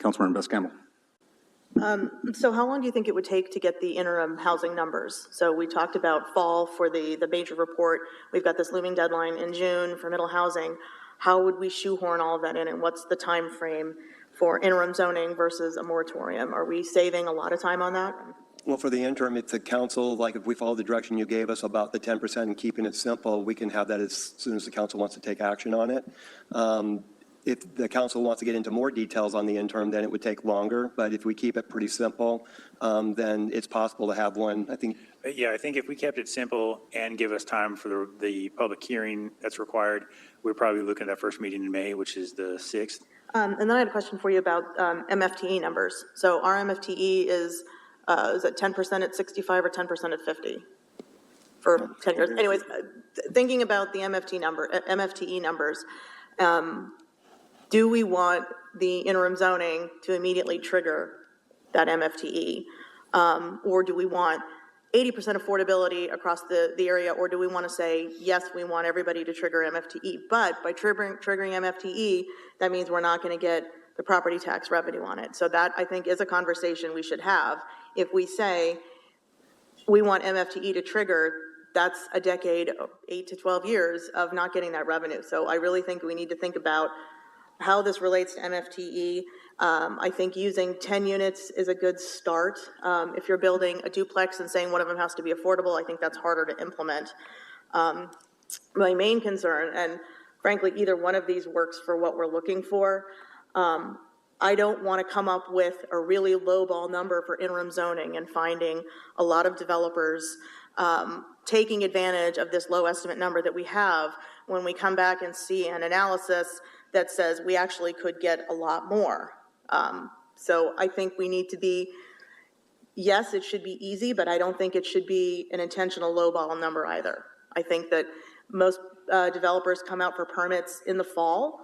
Councilmember Best-Campbell. So how long do you think it would take to get the interim housing numbers? So we talked about fall for the major report. We've got this looming deadline in June for middle housing. How would we shoehorn all of that in, and what's the time frame for interim zoning versus a moratorium? Are we saving a lot of time on that? Well, for the interim, if the council, like if we follow the direction you gave us about the 10% and keeping it simple, we can have that as soon as the council wants to take action on it. If the council wants to get into more details on the interim, then it would take longer. But if we keep it pretty simple, then it's possible to have one, I think. Yeah, I think if we kept it simple and give us time for the public hearing that's required, we're probably looking at that first meeting in May, which is the 6th. And then I had a question for you about MFTE numbers. So our MFTE is it 10% at 65 or 10% at 50 for 10 years? Anyways, thinking about the MFTE numbers, do we want the interim zoning to immediately trigger that MFTE? Or do we want 80% affordability across the area? Or do we want to say, yes, we want everybody to trigger MFTE, but by triggering MFTE, that means we're not going to get the property tax revenue on it. So that, I think, is a conversation we should have. If we say we want MFTE to trigger, that's a decade, 8 to 12 years of not getting that revenue. So I really think we need to think about how this relates to MFTE. I think using 10 units is a good start. If you're building a duplex and saying one of them has to be affordable, I think that's harder to implement. My main concern, and frankly, either one of these works for what we're looking for. I don't want to come up with a really lowball number for interim zoning and finding a lot of developers taking advantage of this low estimate number that we have when we come back and see an analysis that says we actually could get a lot more. So I think we need to be, yes, it should be easy, but I don't think it should be an intentional lowball number either. I think that most developers come out for permits in the fall.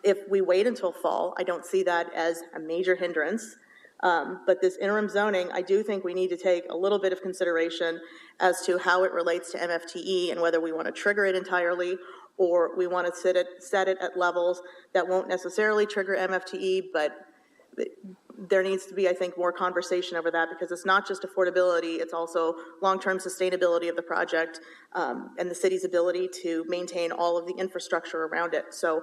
If we wait until fall, I don't see that as a major hindrance. But this interim zoning, I do think we need to take a little bit of consideration as to how it relates to MFTE and whether we want to trigger it entirely or we want to set it at levels that won't necessarily trigger MFTE, but there needs to be, I think, more conversation over that because it's not just affordability, it's also long-term sustainability of the project and the city's ability to maintain all of the infrastructure around it. So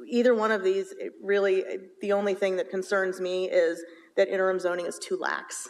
either one of these, really, the only thing that concerns me is that interim zoning is too lax.